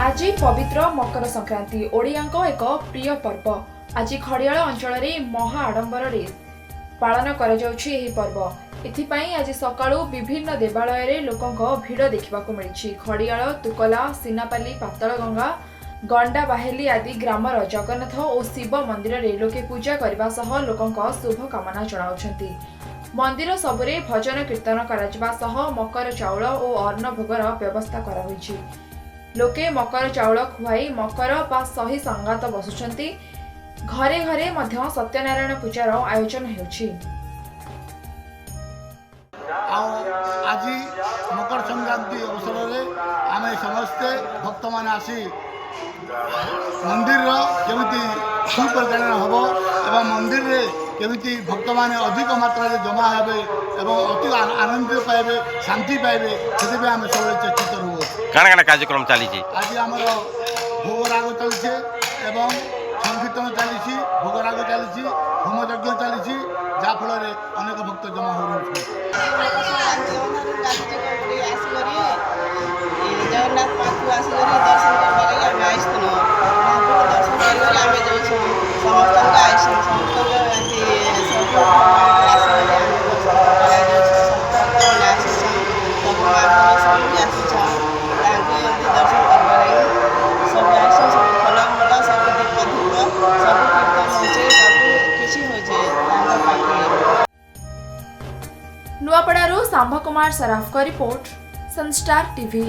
आज पवित्र मकर संक्रांति ओडियांक एक प्रिय पर्व। आज खड़ियाल अंचल में महा आडंबर पालन कर पर्व। एथिपाई आज सकाळु विभिन्न देवालय रे लोकंक भिड़ देखा मिली। खड़ियाल, तुकला, सीनापाली, पातलगंगा, गंडा बाहेली आदि ग्रामर जगन्नाथ और शिव मंदिर रे लोके पूजा करने सह लोकंक शुभ कामना जनाउछंती। मंदिर सबुरे भजन कीर्तन करा सह मकर चाउल और अन्न भोगर व्यवस्था करा होईछि। लोके मकर चाउल खुआई मकर बा सही संगात बसुछंती। घरे घरे मध्य सत्यनारायण पूजार आयोजन हेउछि। आज मकर संक्रांति अवसर में आम समस्ते भक्त मान आसी मंदिर केमिति सुपरिचालन हम एवं मंदिर रे केमिति भक्त माने अधिक मात्रा जमा हेबे एवं अति आनंद पाइबे, शांति पाइबे, से आम सब चेष्टित रहू। काना कार्यक्रम चली आज आमर भोगराग चलছে एवं संकीर्तन चली, भोगराग चली, होमयज्ञ चली, जाफल अनेक भक्त जमा हो जगन्नाथ पाखु आसिक दर्शन करने आईसुन दर्शन कर समस्त आईसुन दर्शन कर सब आईसुन सब फल फल सब दीप धूप सब कीर्तन होचे सब किसी होचे पाखे। नुआपड़ारू सांभ कुमार सराफ का रिपोर्ट, सनस्टार टीवी।